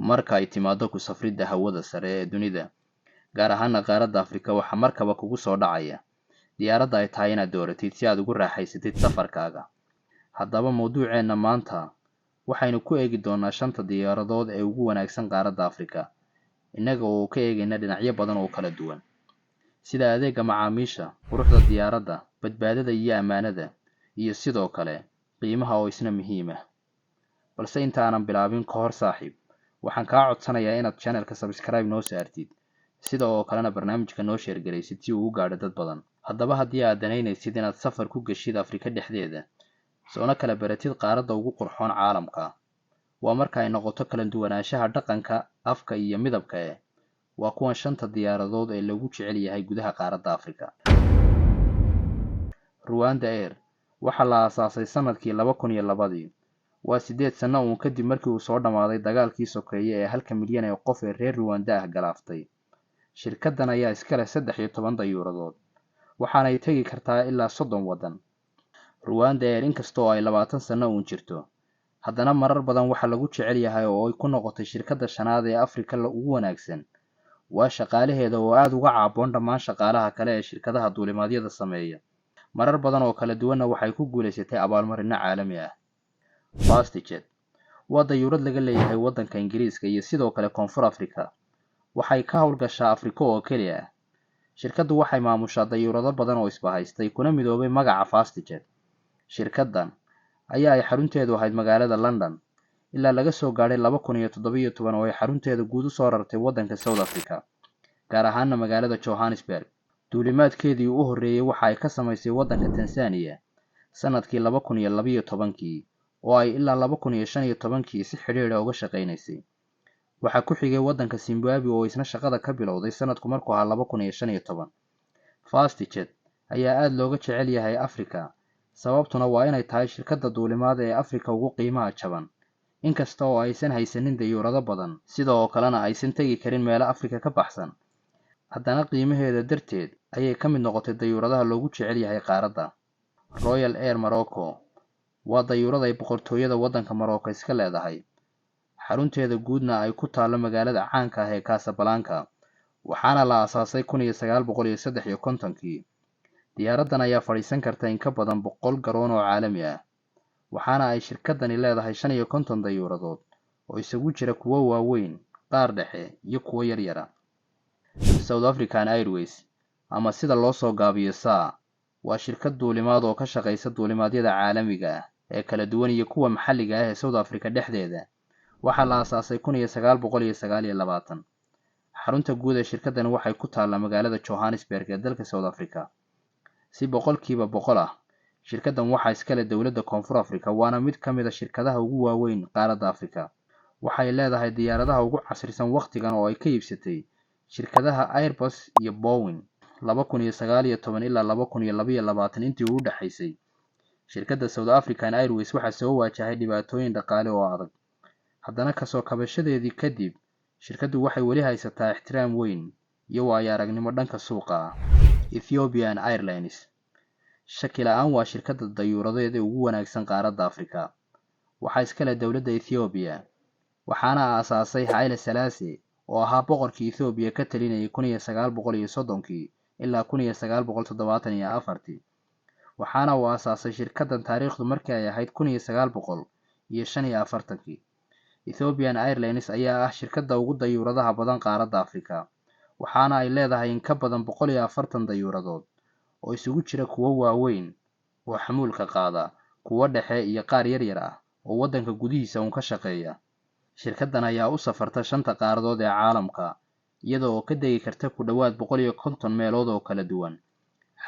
marka ay timaado ku safridda hawada sare ee dunida, gaar ahaan qaaradda Afrika, waxa markaba kugu soo dhacaya diyaaradda ay tahay inaad dooratid si aad ugu raaxaysatid safarkaaga. Haddaba mawduuceena maanta waxaynu ku eegi doonaa 5 diyaaradood ee ugu wanaagsan qaaradda Afrika, innaga oo ka eegayna dhinacyo badan oo kala duwan, sida adeegga macaamiisha, quruxda diyaaradda, badbaadada iyo ammaanada, iyo sidoo kale qiimaha oo isna muhiim ah. Balse inta aanan bilaabin ka hor saaxiib, waxaan kaa codsanayaa inaad channelka subscribe noo saartid, sida oo kalena barnaamijka noo share garaysid si uu u gaadho dad badan. Haddaba haddii aad danaynaysid inaad safar ku gashid Afrika dhexdeeda, soona kala baratid qaaradda ugu qurxoon caalamka, waa marka ay noqoto kala duwanaanshaha dhaqanka, afka iyo midabka waa kuwan 5 diyaaradood ee lagu jecel yahay gudaha qaaradda Afrika. Rwanda Air waxaa la aasaasay sanadkii 2002. Waa 8 sano uun kadib markii uu soo dhamaaday dagaalkii sokeeye ee 1 milyan ee qof ee reer Rwanda ah galaaftay. Shirkaddan ayaa iska leh 13 dayuuradood, waxaanay tegi kartaa ilaa 30 waddan. Rwanda Air inkastoo ay 20 sano uun jirto, haddana marar badan waxaa lagu jecel yahay oo ay ku noqotay shirkadda 5aad ee Afrika ugu wanaagsan. Waa shaqaalaheeda oo aad uga caaboon dhammaan shaqaalaha kale ee shirkadaha duulimaadyada sameeya. Marar badan oo kala duwanna waxay ku guulaysatay abaalmarino caalami ah. FastJet waa dayuurad laga leeyahay waddanka Ingiriiska iyo sidoo kale Koonfur Afrika. Waxay ka howlgashaa Afrika oo keliya ah. Shirkaddu waxay maamushaa dayuurado badan oo isbahaystay kuna midoobay magaca FastJet. Shirkaddan ayaa ay xarunteedu ahayd magaalada London ilaa laga soo gaadhay 2017 oo ay xarunteeda guud u soo rartay waddanka South Africa, gaar ahaanna magaalada Johannesburg. Duulimaadkeedii u horreeyay waxa ay ka samaysay waddanka Tansaaniya sanadkii 2012 oo ay ilaa 2015 si xidhiidh ah uga shaqaynaysay. Waxaa ku xigay waddanka Zimbabwe oo isna shaqada ka bilowday sanadku markuu ahaa 2015. FastJet ayaa aad looga jecel yahay Afrika, sababtuna waa inay tahay shirkadda duulimaad ee Afrika ugu qiimaha jaban, inkasta oo aysan haysanin dayuurado badan, sidoo kalena aysan tegi karin meelo Afrika ka baxsan. Haddana qiimaheeda darteed ayay ka mid noqotay dayuuradaha loogu jecel yahay qaaradda. Royal Air Morocco waa dayuurad ay boqortooyada waddanka Morocco iska leedahay, xarunteeda guudna ay ku taalo magaalada caanka ah ee Casablanca, waxaana la aasaasay 1953. Diyaaraddan ayaa fadhiisan karta in ka badan 100 garoon oo caalami ah, waxaana ay shirkaddani leedahay 55 dayuuradood oo isugu jira kuwo waaweyn, qaar dhexe iyo kuwo yaryar. South African Airways, ama sida loo soo gaabiyo SAA, waa shirkad duulimaad oo ka shaqaysa duulimaadyada caalamiga ah ee kala duwan iyo kuwa maxalliga ah ee South Africa dhexdeeda. Waxaa la aasaasay 1929. Xarunta guud ee shirkaddan waxay ku taallaa magaalada Johannesburg ee dalka South Africa. Si 100% ah, shirkaddan waxaa iska leh dowladda Koonfur Afrika, waana mid ka mid ah shirkadaha ugu waaweyn qaaradda Afrika. Waxay leedahay diyaaradaha ugu casrisan waqtigan oo ay ka iibsatay shirkadaha Airbus iyo Boeing. 2019 ilaa 2022 intii u dhaxaysay, shirkadda South African Airways waxaa soo waajahay dhibaatooyin dhaqaale oo adag. Haddana kasoo kabashadeedii kadib, shirkaddu waxay weli haysataa ixtiraam weyn iyo waayo-aragnimo dhanka suuqa ah. Ethiopian Airlines shaki la'aan waa shirkadda dayuuradeed ee ugu wanaagsan qaaradda Afrika. Waxaa iska leh dowladda Ethiopia, waxaana aasaasay Haile Selassie oo ahaa boqorkii Ethiopia ka talinayay 1930 ilaa 1974. Waxaana uu aasaasay shirkaddan taariikhdu markii ay ahayd 1945. Ethiopian Airlines ayaa ah shirkadda ugu dayuuradaha badan qaaradda Afrika, waxaana ay leedahay in ka badan 140 dayuuradood oo isugu jira kuwo waaweyn oo xamuulka qaada, kuwo dhexe iyo qaar yaryar ah oo waddanka gudihiisa uun ka shaqeeya. Shirkaddan ayaa u safarta 5 qaaradood ee caalamka, iyada oo ka degi karta ku dhowaad 150 meelood oo kala duwan.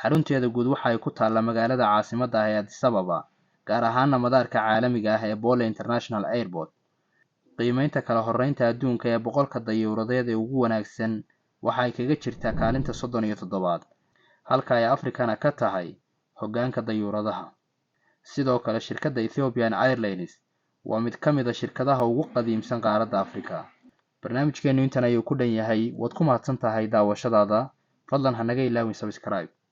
Xarunteeda guud waxa ay ku taallaa magaalada caasimadda ah ee Addis Ababa, gaar ahaanna madaarka caalamiga ah ee Bole International Airport. Qiimaynta kala horreynta adduunka ee 100 dayuuradeed ee ugu wanaagsan waxa ay kaga jirtaa kaalinta 37, halka ay Afrikana ka tahay hoggaanka dayuuradaha. Sidoo kale, shirkadda Ethiopian Airlines waa mid ka mid ah shirkadaha ugu qadiimsan qaaradda Afrika. Barnaamijkeenu intan ayuu ku dhan yahay. Waad ku mahadsan tahay daawashadaada. Fadlan ha naga ilaawin subscribe.